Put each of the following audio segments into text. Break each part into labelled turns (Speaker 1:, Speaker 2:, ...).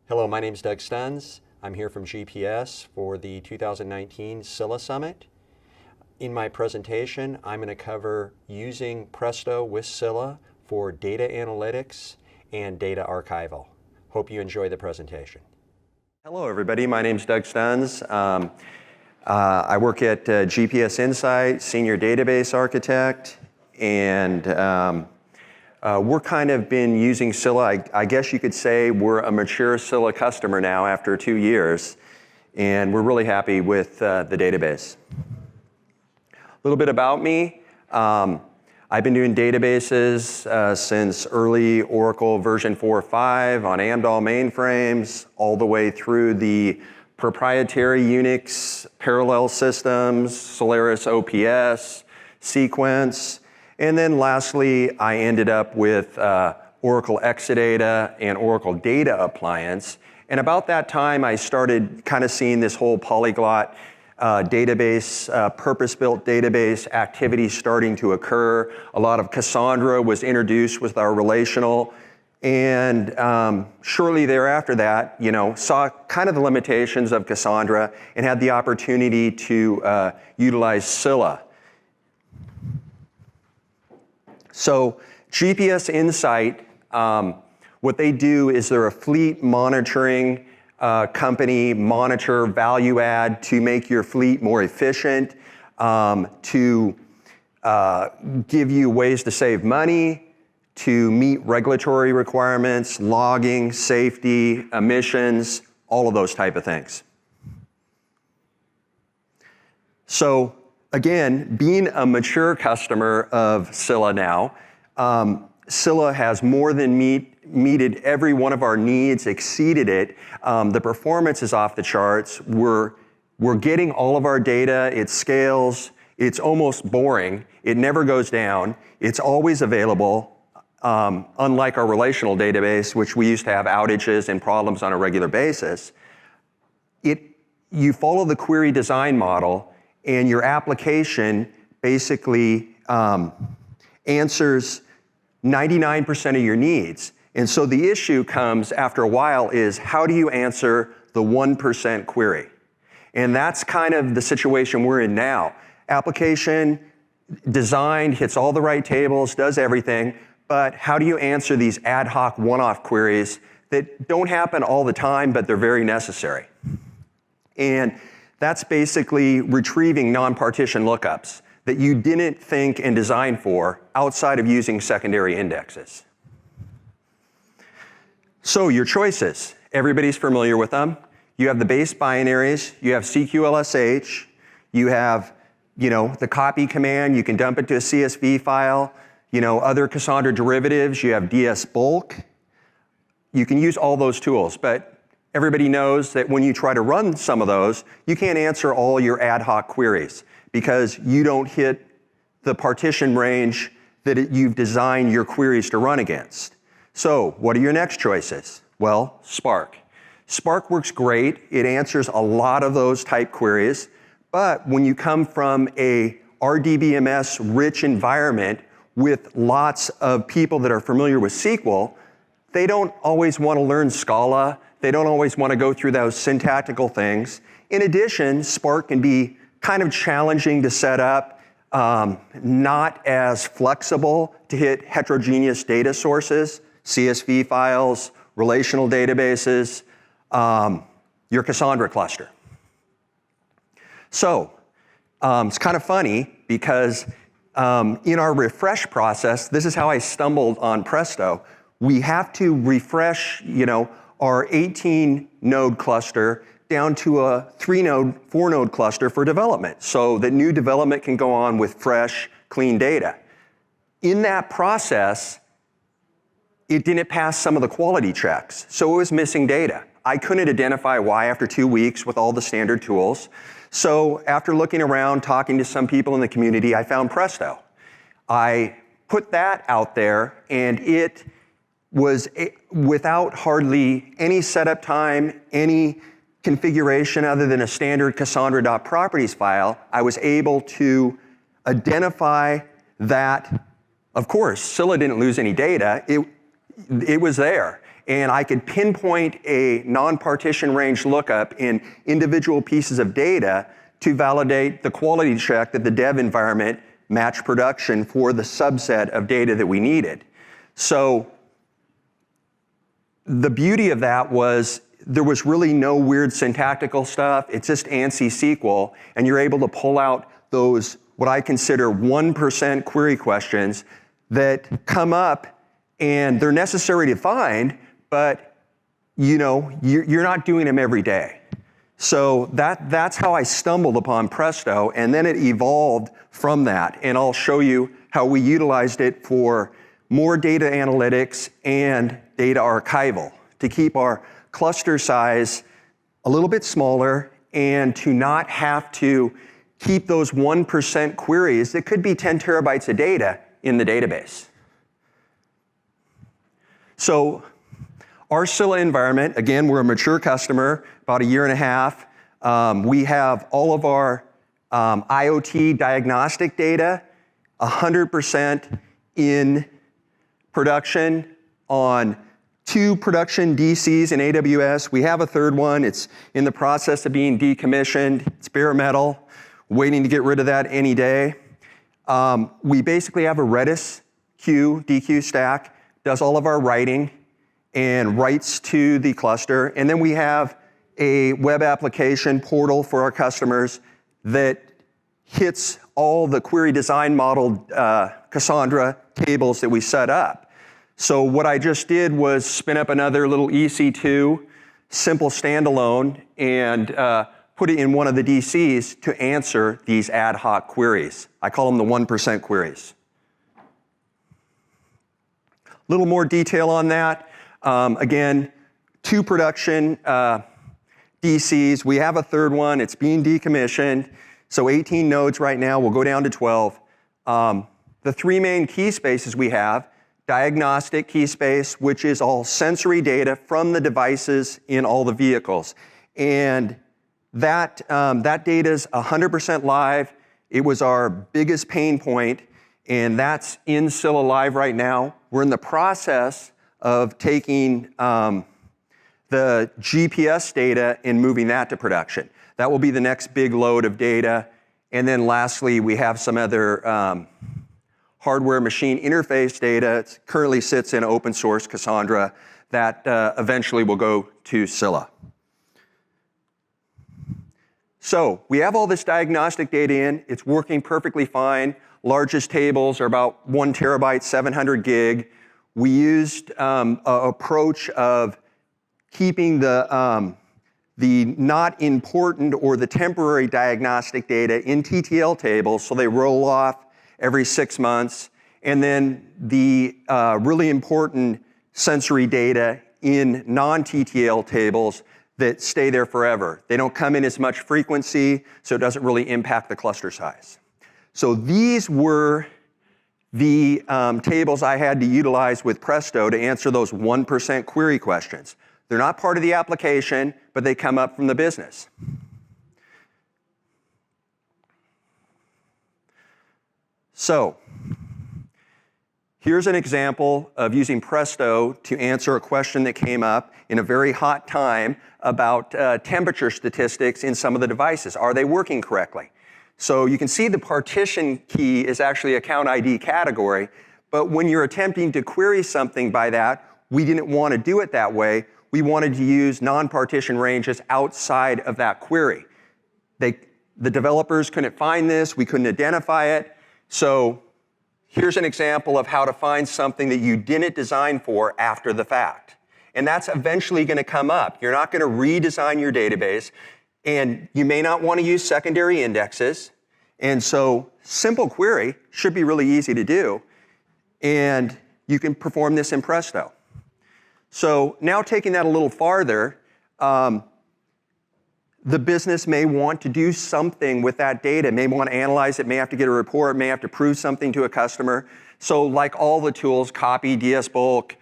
Speaker 1: Hello, my name is Doug Stuns. I'm here from GPS for the 2019 Scylla Summit. In my presentation, I'm going to cover using Presto with Scylla for data analytics and data archival. Hope you enjoy the presentation. Hello, everybody. My name is Doug Stuns. I work at GPS Insight, Senior Database Architect, and we're kind of been using Scylla. I guess you could say we're a mature Scylla customer now after 2 years, and we're really happy with the database. A little bit about me. I've been doing databases since early Oracle version 4.5 on Amdahl mainframes, all the way through the proprietary Unix parallel systems, Solaris OPS, Sequence, and then lastly, I ended up with Oracle Exadata and Oracle Data Appliance. And about that time, I started kind of seeing this whole polyglot database, purpose-built database activity starting to occur. A lot of Cassandra was introduced with our relational. And shortly thereafter that, saw kind of the limitations of Cassandra and had the opportunity to utilize Scylla. So GPS Insight, what they do is they're a fleet monitoring company, monitor value add to make your fleet more efficient, to give you ways to save money, to meet regulatory requirements, logging, safety, emissions, all of those type of things. So again, being a mature customer of Scylla now, Scylla has more than meted every one of our needs, exceeded it. The performance is off the charts. We're getting all of our data. It scales. It's almost boring. It never goes down. It's always available. Unlike our relational database, which we used to have outages and problems on a regular basis. You follow the query design model, and your application basically answers 99% of your needs. And so the issue comes after a while is how do you answer the 1% query? And that's kind of the situation we're in now. Application designed, hits all the right tables, does everything, but how do you answer these ad hoc one-off queries that don't happen all the time, but they're very necessary? And that's basically retrieving non-partition lookups that you didn't think and design for outside of using secondary indexes. So your choices, everybody's familiar with them. You have the base binaries, you have CQLSH, you have the copy command, you can dump it to a CSV file, other Cassandra derivatives, you have DS bulk. You can use all those tools, but everybody knows that when you try to run some of those, you can't answer all your ad hoc queries because you don't hit the partition range that you've designed your queries to run against. So what are your next choices? Well, Spark. Spark works great. It answers a lot of those type queries, but when you come from a RDBMS rich environment with lots of people that are familiar with SQL, they don't always want to learn Scala. They don't always want to go through those syntactical things. In addition, Spark can be kind of challenging to set up, not as flexible to hit heterogeneous data sources, CSV files, relational databases, your Cassandra cluster. So it's kind of funny because in our refresh process, this is how I stumbled on Presto. We have to refresh, our 18-node cluster down to a 3-node, 4-node cluster for development so that new development can go on with fresh, clean data. In that process, it didn't pass some of the quality checks, so it was missing data. I couldn't identify why after 2 weeks with all the standard tools. So after looking around, talking to some people in the community, I found Presto. I put that out there, and it was without hardly any setup time, any configuration other than a standard Cassandra.properties file, I was able to identify that, of course, Scylla didn't lose any data. It was there.
Speaker 2: and I could pinpoint a non-partition range lookup in individual pieces of data to validate the quality check that the dev environment matched production for the subset of data that we needed. So the beauty of that was there was really no weird syntactical stuff. It's just ANSI SQL, and you're able to pull out those, what I consider 1% query questions that come up, and they're necessary to find, but you're not doing them every day. So that's how I stumbled upon Presto, and then it evolved from that. And I'll show you how we utilized it for more data analytics and data archival to keep our cluster size a little bit smaller and to not have to keep those 1% queries that could be 10 terabytes of data in the database. So our Scylla environment, again, we're a mature customer, about a year and a half. We have all of our IoT diagnostic data 100% in production on 2 production DCs in AWS. We have a third one. It's in the process of being decommissioned. It's bare metal, waiting to get rid of that any day. We basically have a Redis DQ stack, does all of our writing and writes to the cluster. And then we have a web application portal for our customers that hits all the query design model Cassandra tables that we set up. So what I just did was spin up another little EC2 simple standalone and put it in one of the DCs to answer these ad hoc queries. I call them the 1% queries. A little more detail on that. Again, 2 production DCs. We have a third one. It's being decommissioned. So 18 nodes right now. We'll go down to 12. The 3 main key spaces we have: diagnostic key space, which is all sensory data from the devices in all the vehicles. And that data is 100% live. It was our biggest pain point, and that's in Scylla Live right now. We're in the process of taking the GPS data and moving that to production. That will be the next big load of data. And then lastly, we have some other hardware machine interface data. It currently sits in open source Cassandra that eventually will go to Scylla. So we have all this diagnostic data in. It's working perfectly fine. Largest tables are about 1 terabyte, 700 gig. We used an approach of keeping the not important or the temporary diagnostic data in TTL tables, so they roll off every 6 months, and then the really important sensory data in non-TTL tables that stay there forever. They don't come in as much frequency, so it doesn't really impact the cluster size. So these were the tables I had to utilize with Presto to answer those 1% query questions. They're not part of the application, but they come up from the business. So here's an example of using Presto to answer a question that came up in a very hot time about temperature statistics in some of the devices. Are they working correctly? So you can see the partition key is actually account ID category, but when you're attempting to query something by that, we didn't want to do it that way. We wanted to use non-partition ranges outside of that query. The developers couldn't find this, we couldn't identify it. So here's an example of how to find something that you didn't design for after the fact. And that's eventually going to come up. You're not going to redesign your database, and you may not want to use secondary indexes. And so simple query should be really easy to do, and you can perform this in Presto. So now taking that a little farther, the business may want to do something with that data, may want to analyze it, may have to get a report, may have to prove something to a customer. So like all the tools, copy, DSBulk,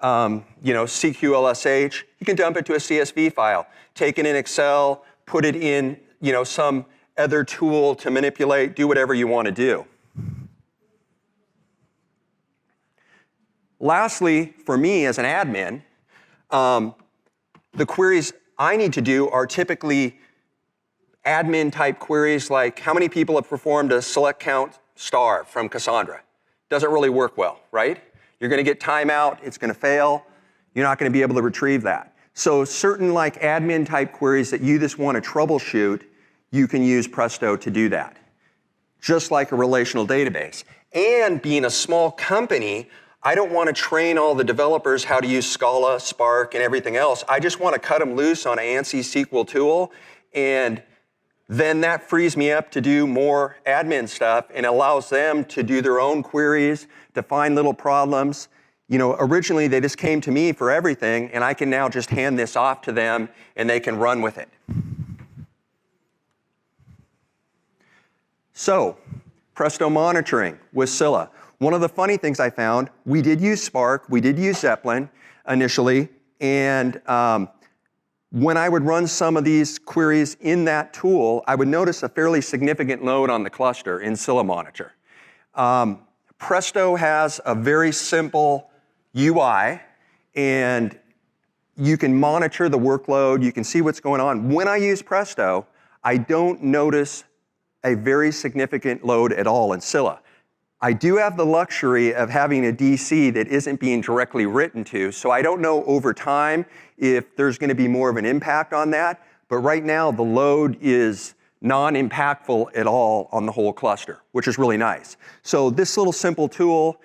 Speaker 2: CQLSH, you can dump it to a CSV file, take it in Excel, put it in some other tool to manipulate, do whatever you want to do. Lastly, for me as an admin, The queries I need to do are typically admin type queries like how many people have performed a select count star from Cassandra. Doesn't really work well, right? You're going to get timeout, it's going to fail, you're not going to be able to retrieve that. So certain like admin type queries that you just want to troubleshoot, you can use Presto to do that. Just like a relational database. And being a small company, I don't want to train all the developers how to use Scala, Spark, and everything else. I just want to cut them loose on an ANSI SQL tool, and then that frees me up to do more admin stuff and allows them to do their own queries, to find little problems. You know, originally they just came to me for everything, and I can now just hand this off to them and they can run with it. So, Presto monitoring with Scylla. One of the funny things I found, we did use Spark, we did use Zeppelin initially, and when I would run some of these queries in that tool, I would notice a fairly significant load on the cluster in Scylla Monitor. Presto has a very simple UI, and you can monitor the workload, you can see what's going on. When I use Presto, I don't notice a very significant load at all in Scylla. I do have the luxury of having a DC that isn't being directly written to, so I don't know over time if there's going to be more of an impact on that, but right now the load is non-impactful at all on the whole cluster, which is really nice. So this little simple tool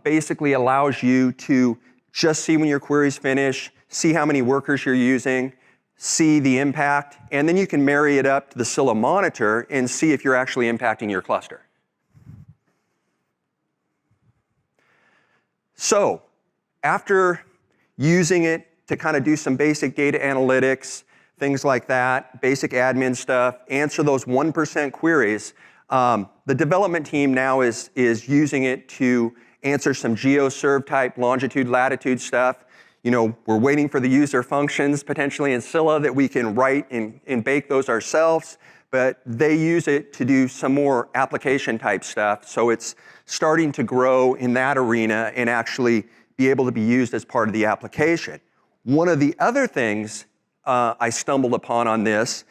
Speaker 2: basically allows you to just see when your queries finish, see how many workers you're using, see the impact, and then you can marry it up to the Scylla monitor and see if you're actually impacting your cluster. So, after using it to kind of do some basic data analytics, things like that, basic admin stuff, answer those 1% queries, the development team now is using it to answer some GeoServe type longitude, latitude stuff. You know, we're waiting for the user functions potentially in Scylla that we can write and bake those ourselves, but they use it to do some more application type stuff. So it's starting to grow in that arena and actually be able to be used as part of the application. One of the other things I stumbled upon on this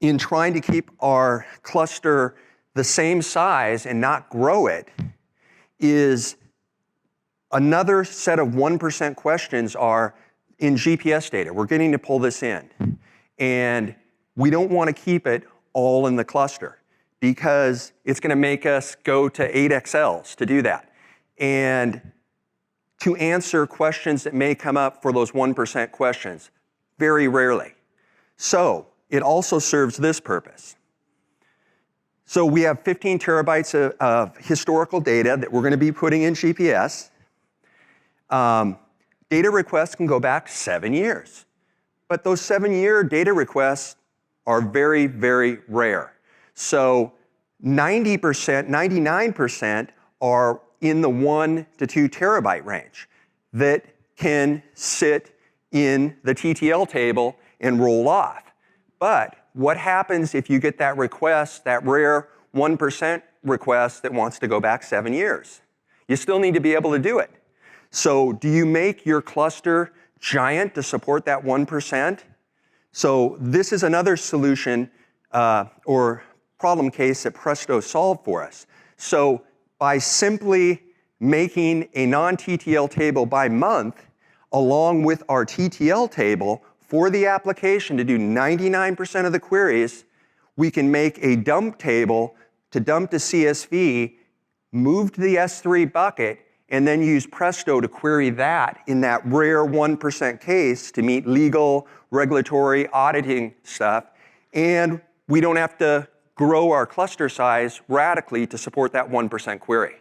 Speaker 2: in trying to keep our cluster the same size and not grow it is another set of 1% questions are in GPS data. We're getting to pull this in. And we don't want to keep it all in the cluster because it's going to make us go to 8XLs to do that. And to answer questions that may come up for those 1% questions, very rarely. So it also serves this purpose. So we have 15 terabytes of historical data that we're going to be putting in GPS. Data requests can go back 7 years. But those 7-year data requests are very, very rare. So 90%, 99% are in the 1 to 2 terabyte range that can sit in the TTL table and roll off. But what happens if you get that request, that rare 1% request that wants to go back 7 years? You still need to be able to do it. So do you make your cluster giant to support that 1%? So this is another solution or problem case that Presto solved for us. So by simply making a non-TTL table by month, along with our TTL table for the application to do 99% of the queries, we can make a dump table to dump to CSV, move to the S3 bucket, and then use Presto to query that in that rare 1% case to meet legal, regulatory, auditing stuff. And we don't have to grow our cluster size radically to support that 1% query.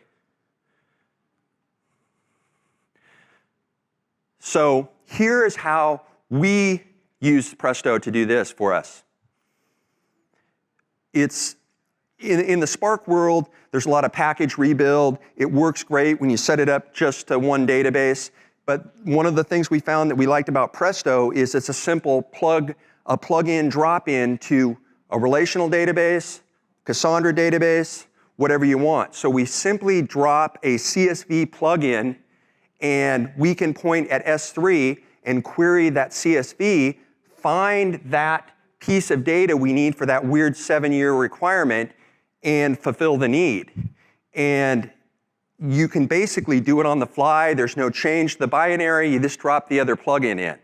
Speaker 2: So here is how we use Presto to do this for us. It's in the Spark world, there's a lot of package rebuild. It works great when you set it up just to one database. But one of the things we found that we liked about Presto is it's a simple plug-in, drop-in to a relational database, Cassandra database, whatever you want. So we simply drop a CSV plugin, and we can point at S3 and query that CSV, find that piece of data we need for that weird 7-year requirement, and fulfill the need. And you can basically do it on the fly. There's no change to the binary. You just drop the other plugin in.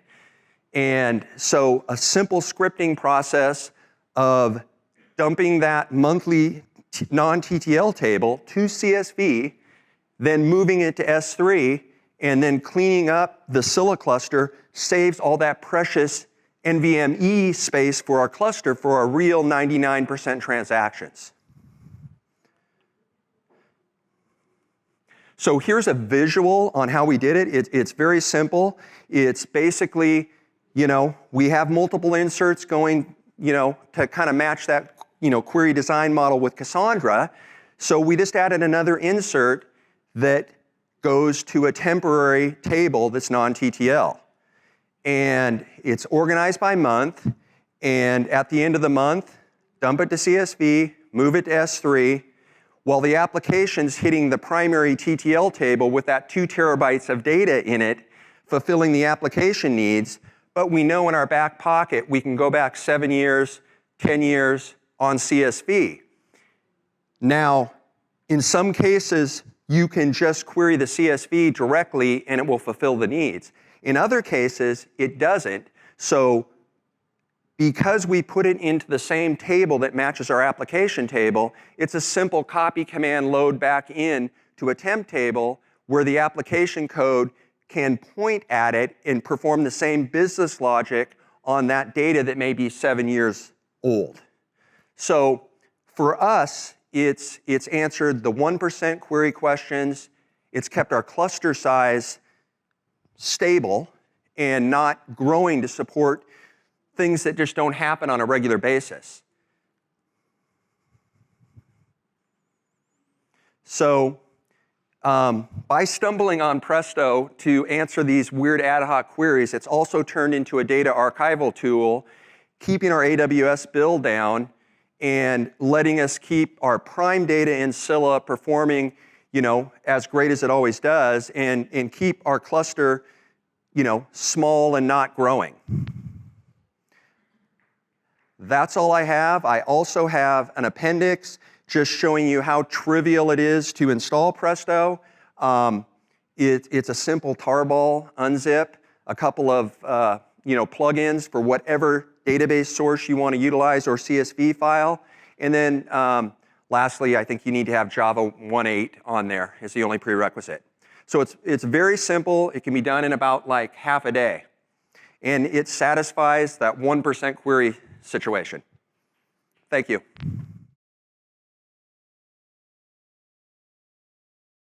Speaker 2: And so a simple scripting process of dumping that monthly non-TTL table to CSV, then moving it to S3, and then cleaning up the Scylla cluster saves all that precious NVMe space for our cluster for our real 99% transactions. So here's a visual on how we did it. It's very simple. It's basically, we have multiple inserts going, to kind of match that, query design model with Cassandra. So we just added another insert that goes to a temporary table that's non-TTL. And it's organized by month, and at the end of the month, dump it to CSV, move it to S3, while the application's hitting the primary TTL table with that 2 terabytes of data in it, fulfilling the application needs, but we know in our back pocket we can go back 7 years, 10 years on CSV. Now, in some cases, you can just query the CSV directly and it will fulfill the needs. In other cases, it doesn't. So because we put it into the same table that matches our application table, it's a simple copy command load back in to a temp table where the application code can point at it and perform the same business logic on that data that may be 7 years old. So for us, it's answered the 1% query questions. It's kept our cluster size stable and not growing to support things that just don't happen on a regular basis. So by stumbling on Presto to answer these weird ad hoc queries, it's also turned into a data archival tool, keeping our AWS bill down and letting us keep our prime data in Scylla performing, as great as it always does, and keep our cluster, small and not growing. That's all I have. I also have an appendix just showing you how trivial it is to install Presto. It's a simple tarball unzip, a couple of plugins for whatever database source you want to utilize or CSV file. And then lastly, I think you need to have Java 1.8 on there is the only prerequisite. So it's very simple. It can be done in about like half a day. And it satisfies that 1% query situation. Thank you.